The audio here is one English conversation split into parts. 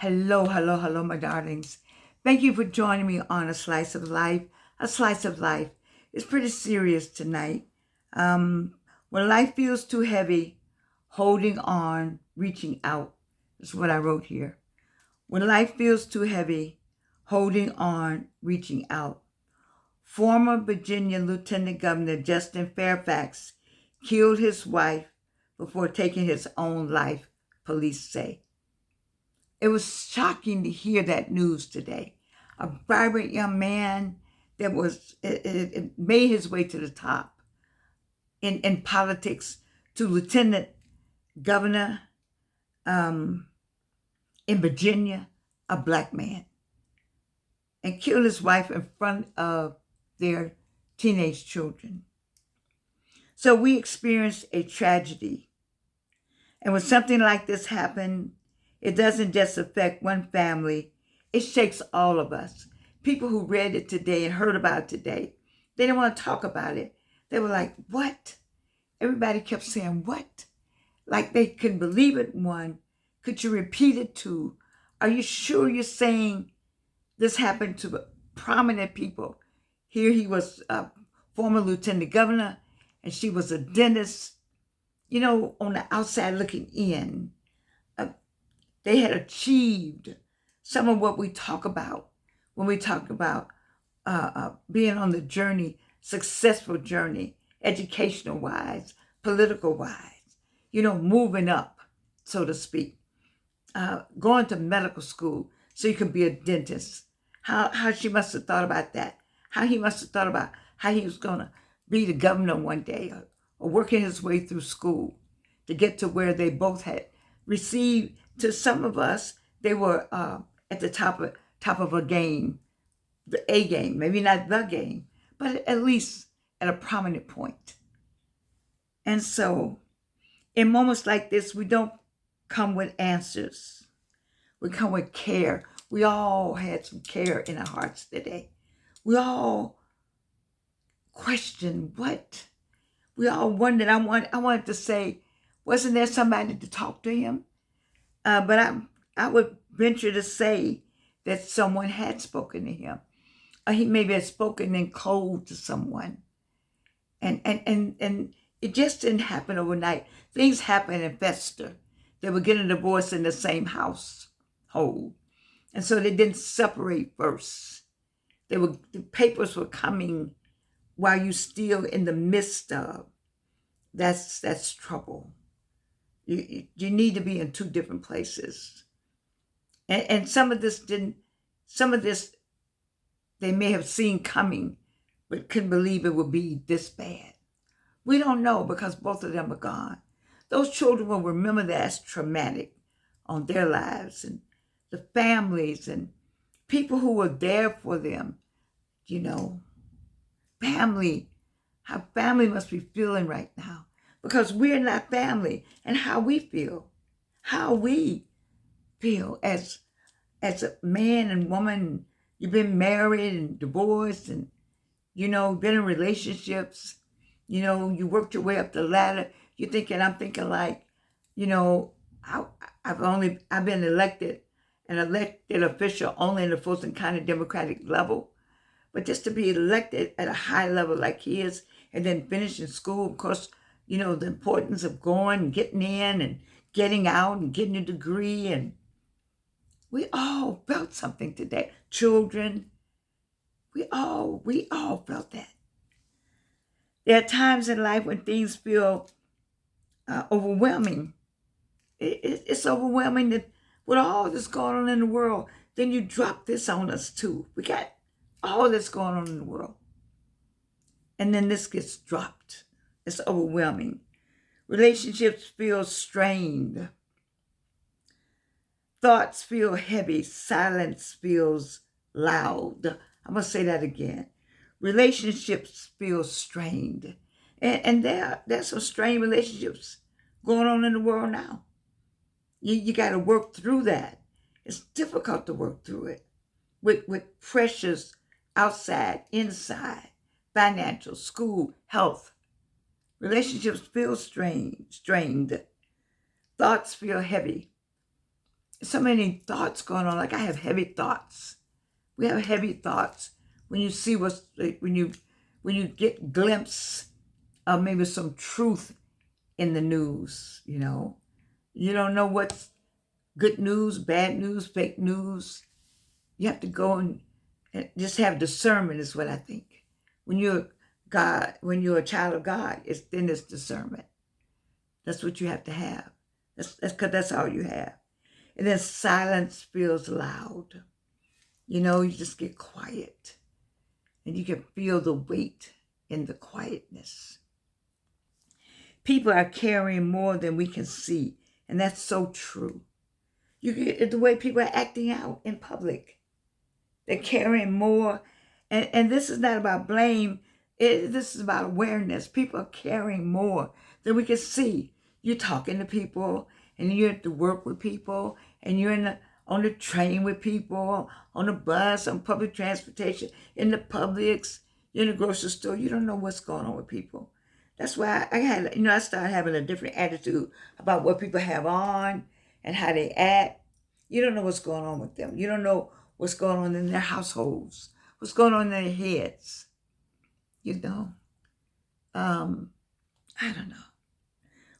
Hello, hello, hello, my darlings. Thank you for joining me on A Slice of Life. A Slice of Life. It's pretty serious tonight. When life feels too heavy, holding on, reaching out. That's what I wrote here. When life feels too heavy, holding on, reaching out. Former Virginia Lieutenant Governor Justin Fairfax killed his wife before taking his own life, police say. It was shocking to hear that news today. A vibrant young man that it made his way to the top in politics to lieutenant governor in Virginia, a black man, and killed his wife in front of their teenage children. So we experienced a tragedy. And when something like this happens, it doesn't just affect one family, it shakes all of us. People who read it today and heard about it today, they didn't want to talk about it. They were like, what? Everybody kept saying, what? Like they couldn't believe it, one. Could you repeat it, two? Are you sure you're saying this happened to prominent people? Here he was a former lieutenant governor, and she was a dentist, on the outside looking in. They had achieved some of what we talk about when we talk about being on the journey, successful journey, educational wise, political wise, moving up, so to speak, going to medical school so you can be a dentist. How she must have thought about that. How he must have thought about how he was going to be the governor one day, or working his way through school to get to where they both had received. To some of us, they were at the top of a game, the A game, maybe not the game, but at least at a prominent point. And so in moments like this, we don't come with answers. We come with care. We all had some care in our hearts today. We all questioned what? We all wondered. I wanted to say, wasn't there somebody to talk to him? But I would venture to say that someone had spoken to him. He maybe had spoken in code to someone. And it just didn't happen overnight. Things happen and fester. They were getting divorced in the same household. And so they didn't separate first. The papers were coming while you still in the midst of. That's trouble. You need to be in two different places. And some of this they may have seen coming, but couldn't believe it would be this bad. We don't know because both of them are gone. Those children will remember that as traumatic on their lives, and the families and people who were there for them, family, how family must be feeling right now. Because we're not family, and how we feel as a man and woman. You've been married and divorced, and been in relationships. You worked your way up the ladder. I'm thinking like, I've been an elected official only in the Fulton County Democratic level, but just to be elected at a high level like he is, and then finishing school, of course. The importance of going and getting in and getting out and getting a degree. And we all felt something today. Children, we all felt that. There are times in life when things feel overwhelming. It's overwhelming that with all that's going on in the world, then you drop this on us too. We got all that's going on in the world. And then this gets dropped. It's overwhelming. Relationships feel strained. Thoughts feel heavy. Silence feels loud. I'm going to say that again. Relationships feel strained. And there's some strained relationships going on in the world now. You got to work through that. It's difficult to work through it with pressures outside, inside, financial, school, health. Relationships feel strained. Thoughts feel heavy. so many thoughts going on. Like I have heavy thoughts. We have heavy thoughts when you see when you get glimpse of maybe some truth in the news. You don't know what's good news, bad news, fake news. You have to go and just have discernment is what I think. When you're when you're a child of God, it's discernment. That's what you have to have. That's because that's all you have. And then silence feels loud. You just get quiet and you can feel the weight in the quietness. People are carrying more than we can see, and that's so true. You get the way people are acting out in public. They're carrying more, and this is not about blame. This is about awareness. People are carrying more than we can see. You're talking to people, and you're at the work with people, and you're on the train with people, on the bus, on public transportation, in the Publix, in the grocery store. You don't know what's going on with people. That's why I started having a different attitude about what people have on and how they act. You don't know what's going on with them. You don't know what's going on in their households, what's going on in their heads. I don't know.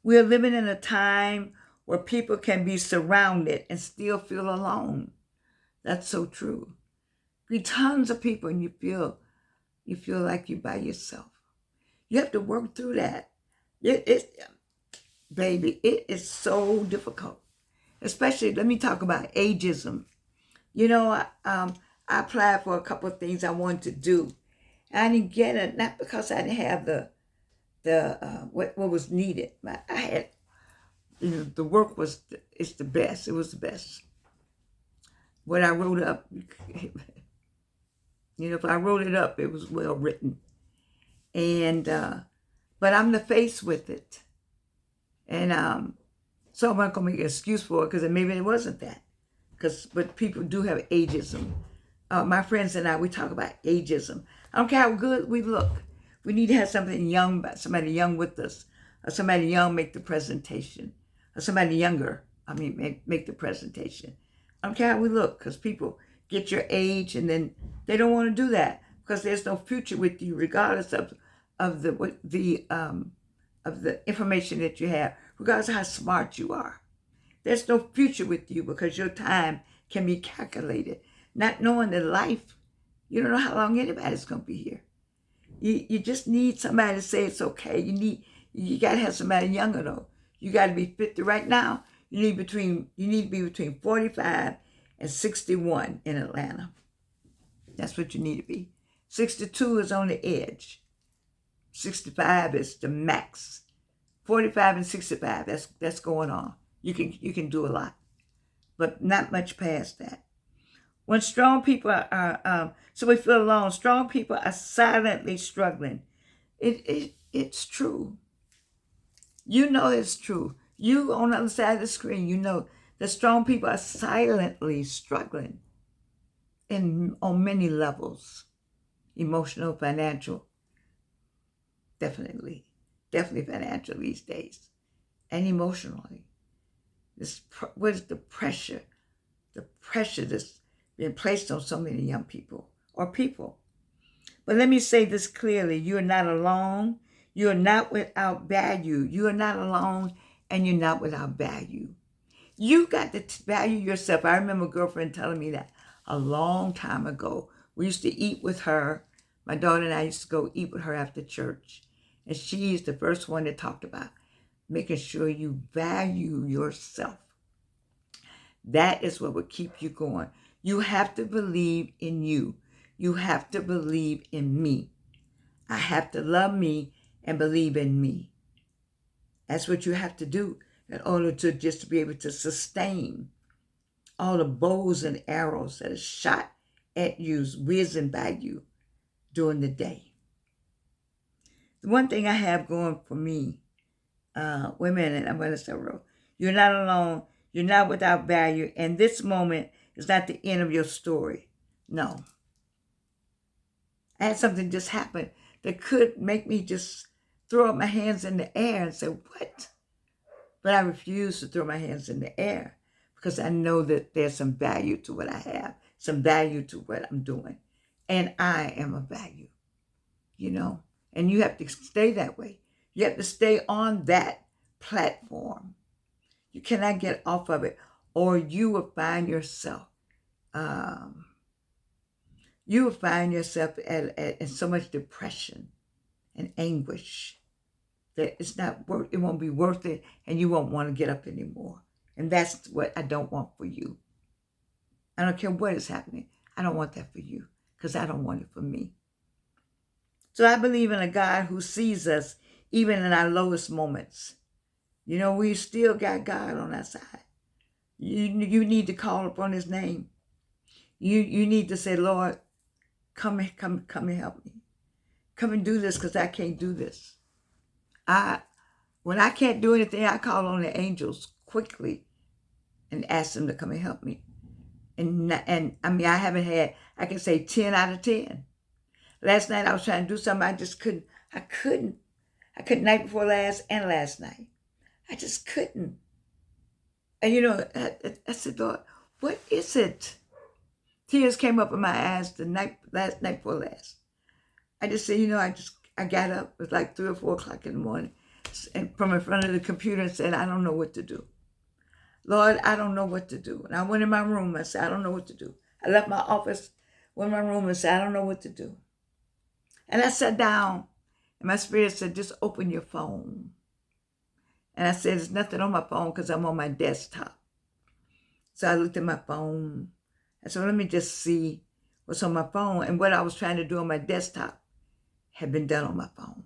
We're living in a time where people can be surrounded and still feel alone. That's so true. Be tons of people and you feel like you're by yourself. You have to work through that. Baby, it is so difficult. Especially, let me talk about ageism. I applied for a couple of things I wanted to do. I didn't get it, not because I didn't have the what was needed. I had, the work it's the best. It was the best. What I wrote up, if I wrote it up, it was well written. And but I'm the face with it, and so I'm not gonna make an excuse for it because maybe it wasn't that. But people do have ageism. My friends and I, we talk about ageism. I don't care how good we look. We need to have somebody young with us, or somebody young make the presentation, or somebody younger, make the presentation. I don't care how we look, because people get your age and then they don't want to do that because there's no future with you, regardless of the information that you have, regardless of how smart you are. There's no future with you because your time can be calculated. Not knowing that life, you don't know how long anybody's going to be here. You just need somebody to say it's okay. You got to have somebody younger though. You got to be 50 right now. You need to be between 45 and 61 in Atlanta. That's what you need to be. 62 is on the edge. 65 is the max. 45 and 65, that's going on. You can do a lot, but not much past that. When strong people are so we feel alone. Strong people are silently struggling. It's true. You know it's true. You on the other side of the screen, you know that strong people are silently struggling on many levels, emotional, financial, definitely financial these days, and emotionally. What is the pressure? The pressure that's been placed on so many young people or people. But let me say this clearly. You are not alone. You are not without value. You are not alone, and you're not without value. You got to value yourself. I remember a girlfriend telling me that a long time ago. We used to eat with her. My daughter and I used to go eat with her after church. And she's the first one that talked about making sure you value yourself. That is what will keep you going. You have to believe in you. You have to believe in me. I have to love me and believe in me. That's what you have to do in order to just be able to sustain all the bows and arrows that are shot at you, whizzing by you during the day. The one thing I have going for me, women, and I'm going to say, you're not alone. You're not without value. And this moment is not the end of your story. No. I had something just happen that could make me just throw up my hands in the air and say, what? But I refuse to throw my hands in the air because I know that there's some value to what I have, some value to what I'm doing. And I am of value, you know. And you have to stay that way. You have to stay on that platform. You cannot get off of it, or you will find yourself, um, in so much depression and anguish that it won't be worth it, and you won't want to get up anymore. And that's what I don't want for you. I don't care what is happening. I don't want that for you, because I don't want it for me. So I believe in a God who sees us even in our lowest moments. You know, we still got God on our side. You need to call upon his name. You need to say, Lord, come and help me. Come and do this, because I can't do this. When I can't do anything, I call on the angels quickly and ask them to come and help me. And I mean, I can say 10 out of 10. Last night I was trying to do something, I couldn't night before last and last night. I just couldn't. And you know, I said, Lord, what is it? Tears came up in my eyes last night before last. I just said, you know, I got up, it was like 3 or 4 o'clock in the morning, and from in front of the computer and said, I don't know what to do. Lord, I don't know what to do. And I went in my room, I said, I don't know what to do. I left my office, went in my room and said, I don't know what to do. And I sat down, and my spirit said, just open your phone. And I said, there's nothing on my phone because I'm on my desktop. So I looked at my phone. I said, well, let me just see what's on my phone. And what I was trying to do on my desktop had been done on my phone.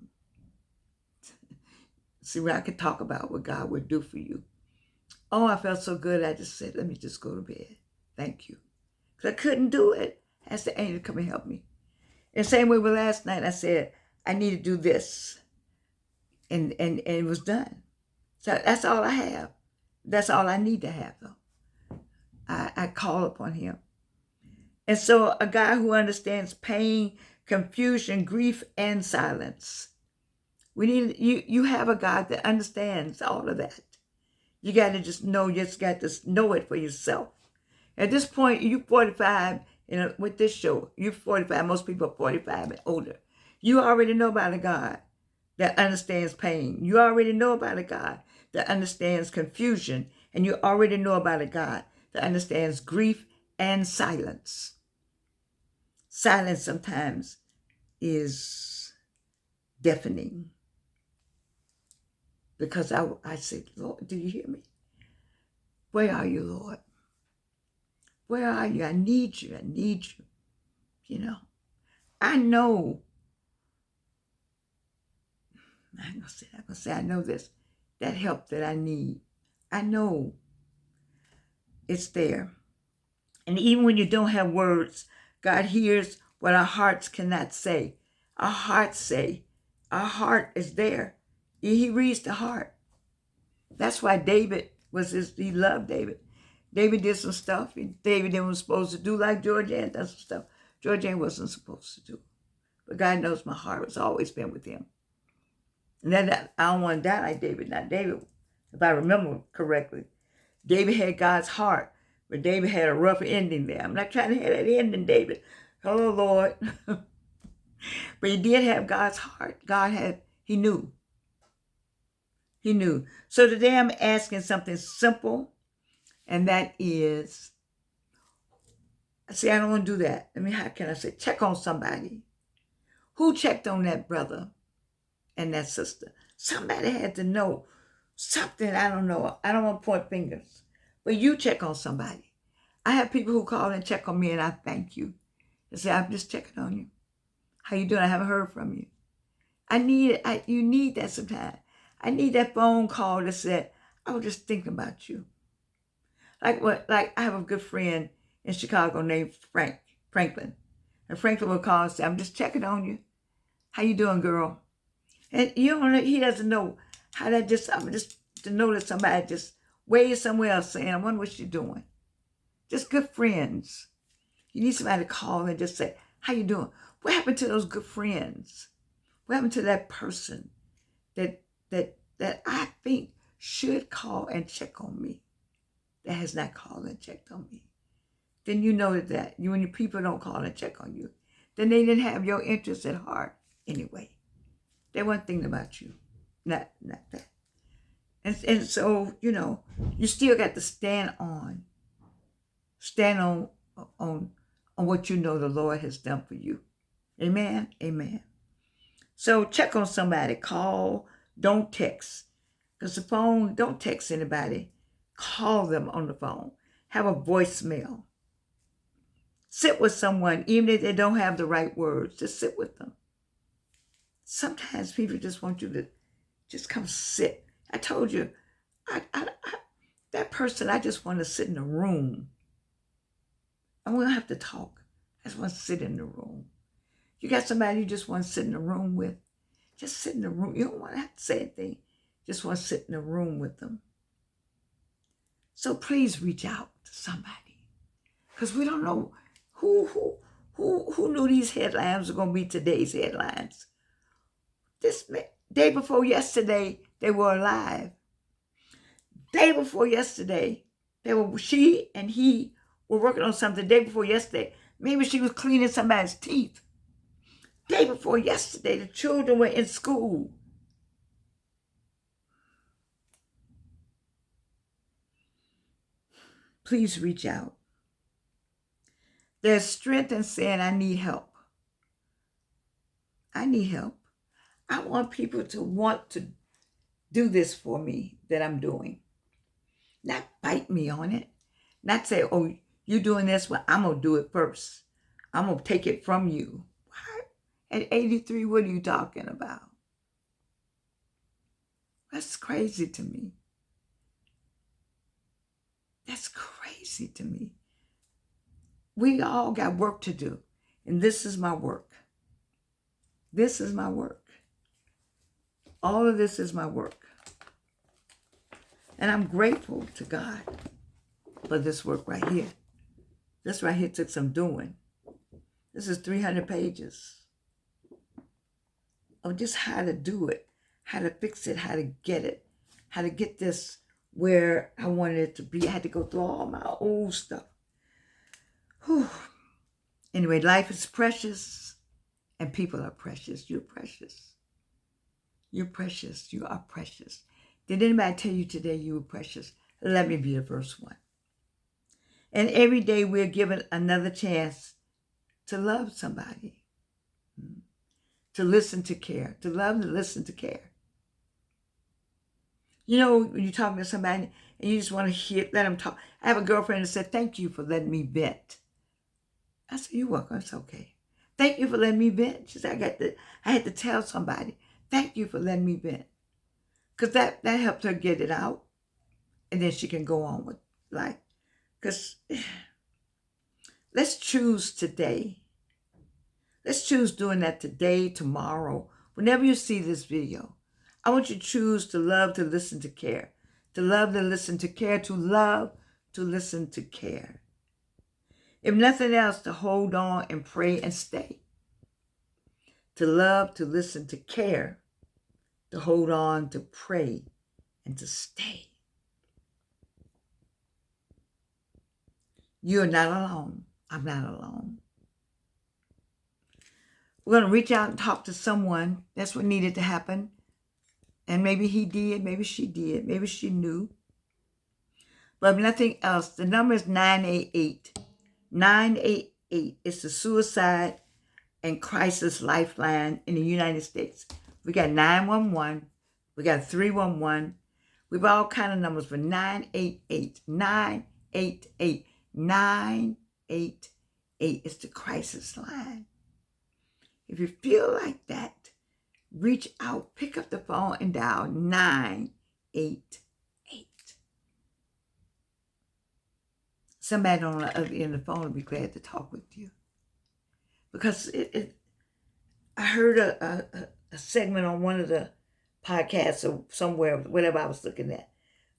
See, where I could talk about what God would do for you. Oh, I felt so good. I just said, let me just go to bed. Thank you. Because I couldn't do it. I asked the angel to come and help me. And the same way with last night, I said, I need to do this. And it was done. So that's all I have. That's all I need to have, though. I call upon him. And so a God who understands pain, confusion, grief, and silence. You have a God that understands all of that. You got to just know it for yourself. At this point, you're 45, with this show, you're 45, most people are 45 and older. You already know about a God that understands pain. You already know about a God that understands confusion. And you already know about a God that understands grief and silence. Silence sometimes is deafening. Because I said, Lord, do you hear me? Where are you, Lord? Where are you? I need you. I need you. You know, I know. I'm going to say, I know this. That help that I need. I know it's there. And even when you don't have words, God hears what our hearts cannot say. Our hearts say. Our heart is there. He reads the heart. That's why David he loved David. David did some stuff David wasn't supposed to do, like Georgianne does some stuff Georgianne wasn't supposed to do. But God knows my heart has always been with him. And then I don't want to die like David. Now, David, if I remember correctly, David had God's heart, but David had a rough ending there. I'm not trying to have that ending, David. Hello, Lord. But he did have God's heart. He knew. He knew. So today I'm asking something simple, and that is, see, I don't want to do that. I mean, how can I say, check on somebody? Who checked on that brother and that sister? Somebody had to know something. I don't know. I don't want to point fingers, but you check on somebody. I have people who call and check on me, and I thank you. They say, I'm just checking on you. How you doing? I haven't heard from you. You need that sometimes. I need that phone call that said, I was just thinking about you. Like I have a good friend in Chicago named Franklin. And Franklin will call and say, I'm just checking on you. How you doing, girl? And he doesn't know how I'm just to know that somebody just way somewhere else saying, I wonder what she's doing. Just good friends. You need somebody to call and just say, how you doing? What happened to those good friends? What happened to that person that I think should call and check on me? that has not called and checked on me. Then you know that when your people don't call and check on you, then they didn't have your interest at heart anyway. They weren't thinking about you, not that. And so, you still got to stand on on what you know the Lord has done for you. Amen. Amen. So check on somebody. Call. Don't text. Because the phone, don't text anybody. Call them on the phone. Have a voicemail. Sit with someone, even if they don't have the right words. Just sit with them. Sometimes people just want you to just come sit. I told you, that person, I just want to sit in a room. And we don't have to talk. I just want to sit in the room. You got somebody you just want to sit in the room with? Just sit in the room. You don't want to have to say anything. Just want to sit in the room with them. So please reach out to somebody. Because we don't know who knew these headlines were going to be today's headlines. This day before yesterday, they were alive. Day before yesterday, she and he were working on something. Day before yesterday, maybe she was cleaning somebody's teeth. Day before yesterday, the children were in school. Please reach out. There's strength in saying, I need help. I need help. I want people to want to do this for me that I'm doing. Not bite me on it. Not say, oh, you're doing this, well, I'm going to do it first. I'm going to take it from you. What? At 83, what are you talking about? That's crazy to me. That's crazy to me. We all got work to do. And this is my work. This is my work. All of this is my work. And I'm grateful to God for this work right here. This right here took some doing. This is 300 pages of just how to do it, how to fix it, how to get it, how to get this where I wanted it to be. I had to go through all my old stuff. Whew. Anyway, life is precious and people are precious. You're precious. You're precious. You are precious. Did anybody tell you today you were precious? Let me be the first one. And every day we're given another chance to love somebody, to listen, to care, to love, to listen, to care. You know, when you're talking to somebody and you just want to let them talk. I have a girlfriend that said, thank you for letting me vent. I said, you're welcome. It's okay. Thank you for letting me vent. She said, I had to tell somebody, thank you for letting me vent. Because that helped her get it out. And then she can go on with life. Because let's choose today. Let's choose doing that today, tomorrow. Whenever you see this video, I want you to choose to love, to listen, to care. To love, to listen, to care. To love, to listen, to care. If nothing else, to hold on and pray and stay. To love, to listen, to care. To hold on, to pray, and to stay. You're not alone. I'm not alone. We're going to reach out and talk to someone. That's what needed to happen. And maybe he did, maybe she did, maybe she knew. But if nothing else, the number is 988. 988 is the suicide and crisis lifeline in the United States. We got 911. We got 311. We've all kind of numbers for 988. 988. 988 is the crisis line. If you feel like that, reach out, pick up the phone and dial 988. Somebody on the other end of the phone will be glad to talk with you. Because I heard a segment on one of the podcasts or somewhere, whatever I was looking at,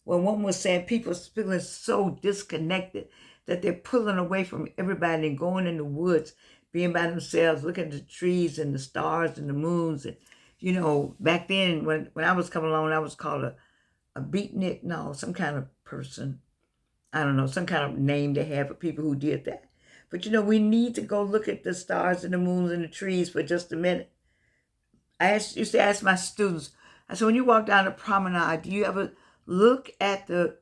where one was saying people are feeling so disconnected that they're pulling away from everybody and going in the woods, being by themselves, looking at the trees and the stars and the moons. And, you know, back then when I was coming along, I was called a beatnik, no, some kind of person. I don't know, some kind of name they have for people who did that. But you know, we need to go look at the stars and the moons and the trees for just a minute. Used to ask my students, I said, when you walk down the promenade, do you ever look at the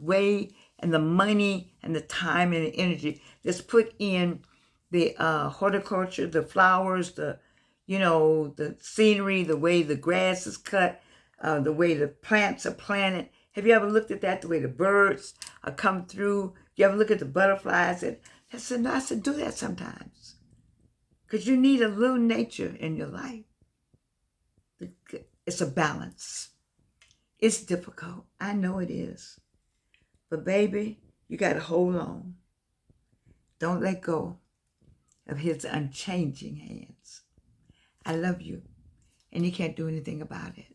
way and the money and the time and the energy that's put in the horticulture, the flowers, the scenery, the way the grass is cut, the way the plants are planted? Have you ever looked at that, the way the birds are come through? You ever look at the butterflies? And I said, do that sometimes. Because you need a little nature in your life. It's a balance. It's difficult. I know it is. But baby, you got to hold on. Don't let go of his unchanging hands. I love you, and you can't do anything about it.